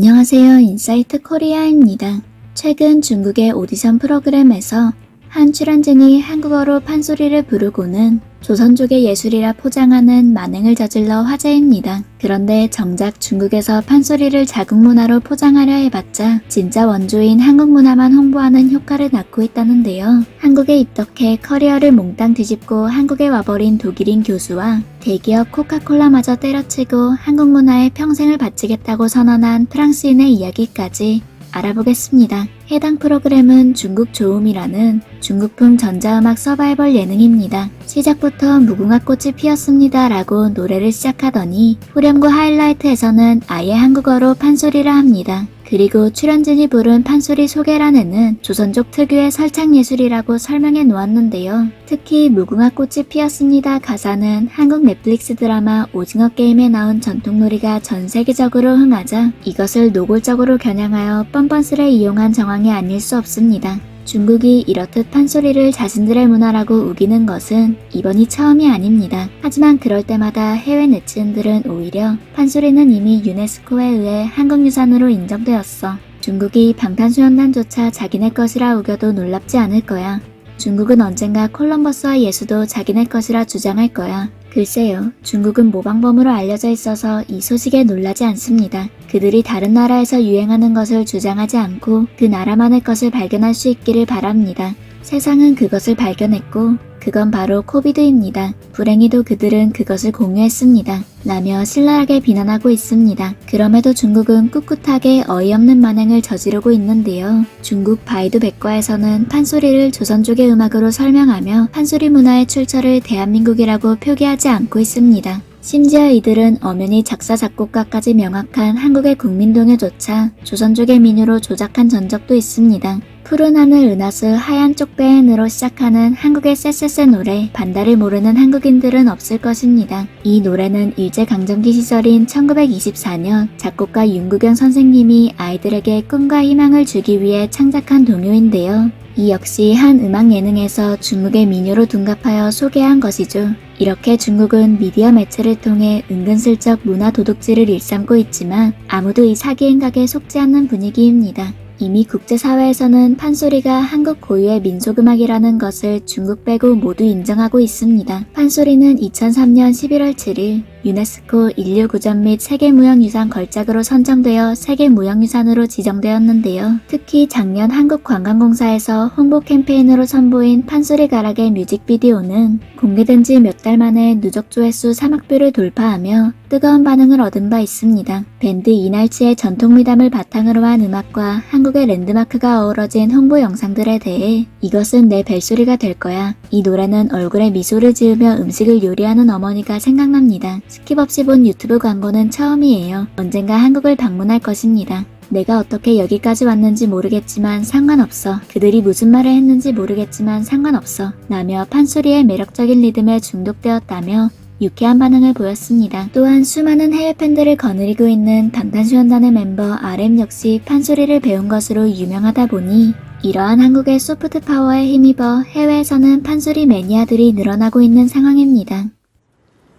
안녕하세요. 인사이트 코리아입니다. 최근 중국의 오디션 프로그램에서 한 출연진이 한국어로 판소리를 부르고는 조선족의 예술이라 포장하는 만행을 저질러 화제입니다. 그런데 정작 중국에서 판소리를 자국 문화로 포장하려 해봤자 진짜 원조인 한국 문화만 홍보하는 효과를 낳고 있다는데요. 한국에 입덕해 커리어를 몽땅 뒤집고 한국에 와버린 독일인 교수와 대기업 코카콜라마저 때려치고 한국 문화에 평생을 바치겠다고 선언한 프랑스인의 이야기까지 알아보겠습니다. 해당 프로그램은 중국 조음이라는 중국풍 전자음악 서바이벌 예능입니다. 시작부터 무궁화꽃이 피었습니다 라고 노래를 시작하더니 후렴구 하이라이트에서는 아예 한국어로 판소리를 합니다. 그리고 출연진이 부른 판소리 소개란에는 조선족 특유의 설창예술이라고 설명해 놓았는데요. 특히 무궁화꽃이 피었습니다 가사는 한국 넷플릭스 드라마 오징어 게임에 나온 전통놀이가 전 세계적으로 흥하자 이것을 노골적으로 겨냥하여 뻔뻔스레 이용한 정황이 아닐 수 없습니다. 중국이 이렇듯 판소리를 자신들의 문화라고 우기는 것은 이번이 처음이 아닙니다. 하지만 그럴 때마다 해외 네티즌들은 오히려 판소리는 이미 유네스코에 의해 한국유산으로 인정되었어. 중국이 방탄소년단조차 자기네 것이라 우겨도 놀랍지 않을 거야. 중국은 언젠가 콜럼버스와 예수도 자기네 것이라 주장할 거야. 글쎄요, 중국은 모방범으로 알려져 있어서 이 소식에 놀라지 않습니다. 그들이 다른 나라에서 유행하는 것을 주장하지 않고 그 나라만의 것을 발견할 수 있기를 바랍니다. 세상은 그것을 발견했고 그건 바로 코비드입니다. 불행히도 그들은 그것을 공유했습니다. 라며 신랄하게 비난하고 있습니다. 그럼에도 중국은 꿋꿋하게 어이없는 만행을 저지르고 있는데요. 중국 바이두 백과에서는 판소리를 조선족의 음악으로 설명하며 판소리 문화의 출처를 대한민국이라고 표기하지 않고 있습니다. 심지어 이들은 엄연히 작사 작곡가까지 명확한 한국의 국민동요조차 조선족의 민요로 조작한 전적도 있습니다. 푸른 하늘 은하수 하얀 쪽배엔으로 시작하는 한국의 쎄쎄쎄 노래 반다를 모르는 한국인들은 없을 것입니다. 이 노래는 일제강점기 시절인 1924년 작곡가 윤구경 선생님이 아이들에게 꿈과 희망을 주기 위해 창작한 동요인데요. 이 역시 한 음악 예능에서 중국의 민요로 둔갑하여 소개한 것이죠. 이렇게 중국은 미디어 매체를 통해 은근슬쩍 문화 도둑질을 일삼고 있지만 아무도 이 사기 행각에 속지 않는 분위기입니다. 이미 국제사회에서는 판소리가 한국 고유의 민속음악이라는 것을 중국 빼고 모두 인정하고 있습니다. 판소리는 2003년 11월 7일 유네스코 인류구전 및 세계무형유산 걸작으로 선정되어 세계무형유산으로 지정되었는데요. 특히 작년 한국관광공사에서 홍보 캠페인으로 선보인 판소리 가락의 뮤직비디오는 공개된 지 몇 달 만에 누적 조회수 3억 뷰를 돌파하며 뜨거운 반응을 얻은 바 있습니다. 밴드 이날치의 전통 미담을 바탕으로 한 음악과 한국의 랜드마크가 어우러진 홍보 영상들에 대해 이것은 내 벨소리가 될 거야. 이 노래는 얼굴에 미소를 지으며 음식을 요리하는 어머니가 생각납니다. 스킵없이 본 유튜브 광고는 처음이에요. 언젠가 한국을 방문할 것입니다. 내가 어떻게 여기까지 왔는지 모르겠지만 상관없어. 그들이 무슨 말을 했는지 모르겠지만 상관없어. 라며 판소리의 매력적인 리듬에 중독되었다며 유쾌한 반응을 보였습니다. 또한 수많은 해외 팬들을 거느리고 있는 방탄소년단의 멤버 RM 역시 판소리를 배운 것으로 유명하다 보니 이러한 한국의 소프트 파워에 힘입어 해외에서는 판소리 매니아들이 늘어나고 있는 상황입니다.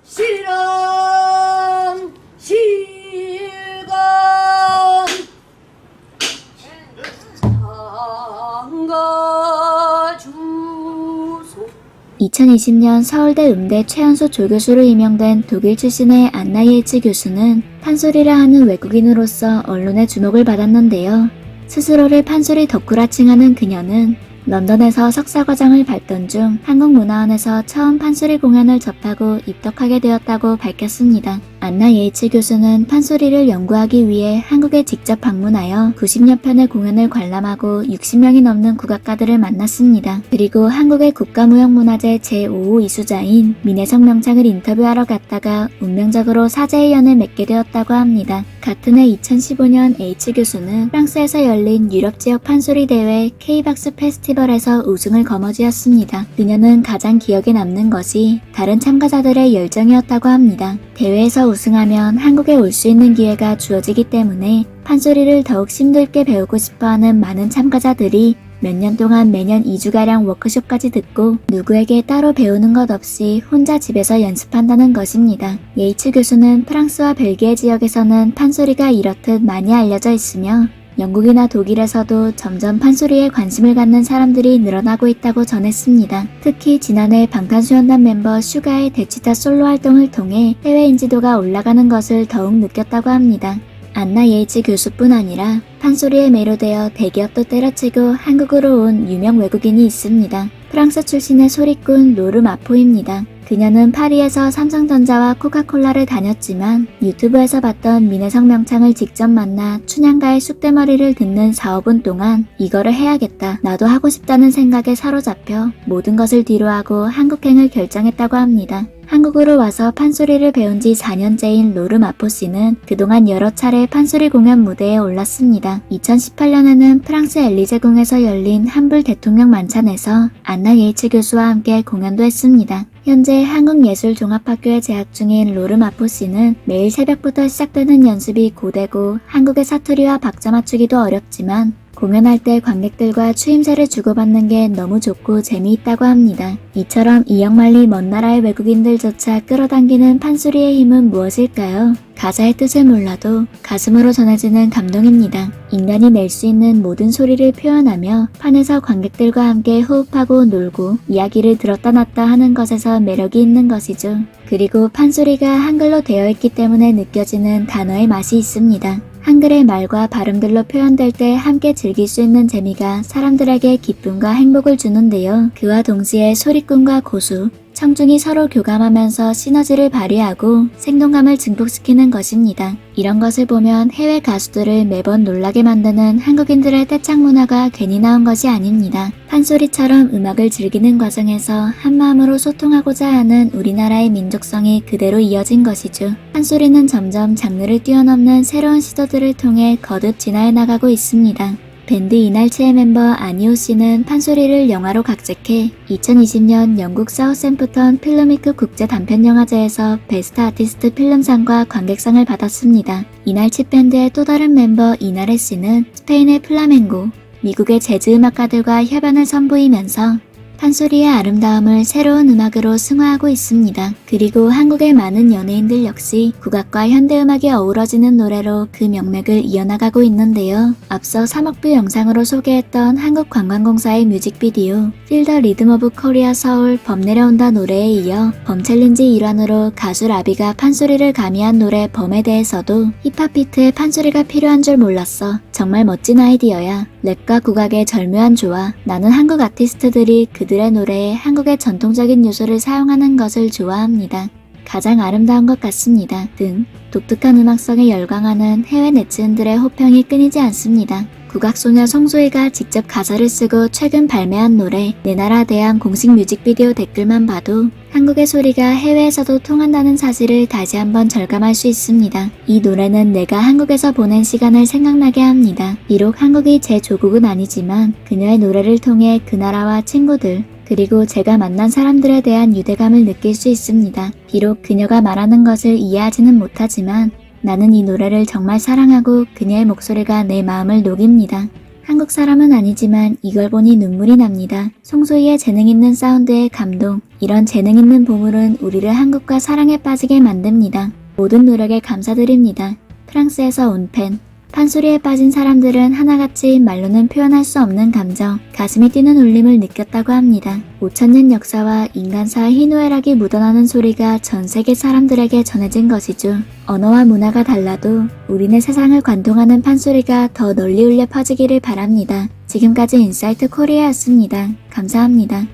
실감 실감 장가주소 2020년 서울대 음대 최연소 조교수로 임명된 독일 출신의 안나 예츠 교수는 판소리를 하는 외국인으로서 언론의 주목을 받았는데요. 스스로를 판소리 덕후라 칭하는 그녀는 런던에서 석사과정을 밟던 중 한국문화원에서 처음 판소리 공연을 접하고 입덕하게 되었다고 밝혔습니다. 안나 예이츠 교수는 판소리를 연구하기 위해 한국에 직접 방문하여 90여 편의 공연을 관람하고 60명이 넘는 국악가들을 만났습니다. 그리고 한국의 국가무형문화재 제5호 이수자인 민혜성 명창을 인터뷰하러 갔다가 운명적으로 사제의 연을 맺게 되었다고 합니다. 같은 해 2015년 H 교수는 프랑스에서 열린 유럽 지역 판소리 대회 K-박스 페스티벌에서 우승을 거머쥐었습니다. 그녀는 가장 기억에 남는 것이 다른 참가자들의 열정이었다고 합니다. 대회에서 우승하면 한국에 올 수 있는 기회가 주어지기 때문에 판소리를 더욱 심도 있게 배우고 싶어하는 많은 참가자들이 몇 년 동안 매년 2주가량 워크숍까지 듣고 누구에게 따로 배우는 것 없이 혼자 집에서 연습한다는 것입니다. 예이츠 교수는 프랑스와 벨기에 지역에서는 판소리가 이렇듯 많이 알려져 있으며 영국이나 독일에서도 점점 판소리에 관심을 갖는 사람들이 늘어나고 있다고 전했습니다. 특히 지난해 방탄소년단 멤버 슈가의 데치타 솔로 활동을 통해 해외 인지도가 올라가는 것을 더욱 느꼈다고 합니다. 안나 예이츠 교수뿐 아니라 판소리에 매료되어 대기업도 때려치고 한국으로 온 유명 외국인이 있습니다. 프랑스 출신의 소리꾼 로르 마포입니다. 그녀는 파리에서 삼성전자와 코카콜라를 다녔지만 유튜브에서 봤던 민혜성 명창을 직접 만나 춘향가의 쑥대머리를 듣는 4~5분 동안 이거를 해야겠다, 나도 하고 싶다는 생각에 사로잡혀 모든 것을 뒤로하고 한국행을 결정했다고 합니다. 한국으로 와서 판소리를 배운 지 4년째인 로르 마포 씨는 그동안 여러 차례 판소리 공연 무대에 올랐습니다. 2018년에는 프랑스 엘리제궁에서 열린 한불 대통령 만찬에서 안나 예이츠 교수와 함께 공연도 했습니다. 현재 한국예술종합학교에 재학 중인 로르 마포 씨는 매일 새벽부터 시작되는 연습이 고되고 한국의 사투리와 박자 맞추기도 어렵지만 공연할 때 관객들과 추임새를 주고받는 게 너무 좋고 재미있다고 합니다. 이처럼 이역만리 먼 나라의 외국인들조차 끌어당기는 판소리의 힘은 무엇일까요? 가사의 뜻을 몰라도 가슴으로 전해지는 감동입니다. 인간이 낼 수 있는 모든 소리를 표현하며 판에서 관객들과 함께 호흡하고 놀고 이야기를 들었다 놨다 하는 것에서 매력이 있는 것이죠. 그리고 판소리가 한글로 되어 있기 때문에 느껴지는 단어의 맛이 있습니다. 한글의 말과 발음들로 표현될 때 함께 즐길 수 있는 재미가 사람들에게 기쁨과 행복을 주는데요. 그와 동시에 소리꾼과 고수, 청중이 서로 교감하면서 시너지를 발휘하고 생동감을 증폭시키는 것입니다. 이런 것을 보면 해외 가수들을 매번 놀라게 만드는 한국인들의 떼창 문화가 괜히 나온 것이 아닙니다. 판소리처럼 음악을 즐기는 과정에서 한마음으로 소통하고자 하는 우리나라의 민족성이 그대로 이어진 것이죠. 판소리는 점점 장르를 뛰어넘는 새로운 시도들을 통해 거듭 진화해 나가고 있습니다. 밴드 이날치의 멤버 아니오 씨는 판소리를 영화로 각색해 2020년 영국 사우샘프턴 필름위크 국제 단편영화제에서 베스트 아티스트 필름상과 관객상을 받았습니다. 이날치 밴드의 또 다른 멤버 이나레 씨는 스페인의 플라멩고, 미국의 재즈 음악가들과 협연을 선보이면서 판소리의 아름다움을 새로운 음악으로 승화하고 있습니다. 그리고 한국의 많은 연예인들 역시 국악과 현대음악이 어우러지는 노래로 그 명맥을 이어나가고 있는데요. 앞서 3억뷰 영상으로 소개했던 한국관광공사의 뮤직비디오 Feel the Rhythm of Korea 서울 범 내려온다 노래에 이어 범 챌린지 일환으로 가수 라비가 판소리를 가미한 노래 범에 대해서도 힙합 비트에 판소리가 필요한 줄 몰랐어. 정말 멋진 아이디어야. 랩과 국악의 절묘한 조화. 나는 한국 아티스트들이 그들의 노래에 한국의 전통적인 요소를 사용하는 것을 좋아합니다. 가장 아름다운 것 같습니다. 등 독특한 음악성에 열광하는 해외 네티즌들의 호평이 끊이지 않습니다. 국악소녀 송소희가 직접 가사를 쓰고 최근 발매한 노래 내 나라 대항 공식 뮤직비디오 댓글만 봐도 한국의 소리가 해외에서도 통한다는 사실을 다시 한번 절감할 수 있습니다. 이 노래는 내가 한국에서 보낸 시간을 생각나게 합니다. 비록 한국이 제 조국은 아니지만 그녀의 노래를 통해 그 나라와 친구들 그리고 제가 만난 사람들에 대한 유대감을 느낄 수 있습니다. 비록 그녀가 말하는 것을 이해하지는 못하지만 나는 이 노래를 정말 사랑하고 그녀의 목소리가 내 마음을 녹입니다. 한국 사람은 아니지만 이걸 보니 눈물이 납니다. 송소희의 재능 있는 사운드에 감동. 이런 재능 있는 보물은 우리를 한국과 사랑에 빠지게 만듭니다. 모든 노력에 감사드립니다. 프랑스에서 온 팬. 판소리에 빠진 사람들은 하나같이 말로는 표현할 수 없는 감정, 가슴이 뛰는 울림을 느꼈다고 합니다. 5000년 역사와 인간사의 희노애락이 묻어나는 소리가 전 세계 사람들에게 전해진 것이죠. 언어와 문화가 달라도 우리네 세상을 관통하는 판소리가 더 널리 울려 퍼지기를 바랍니다. 지금까지 인사이트 코리아였습니다. 감사합니다.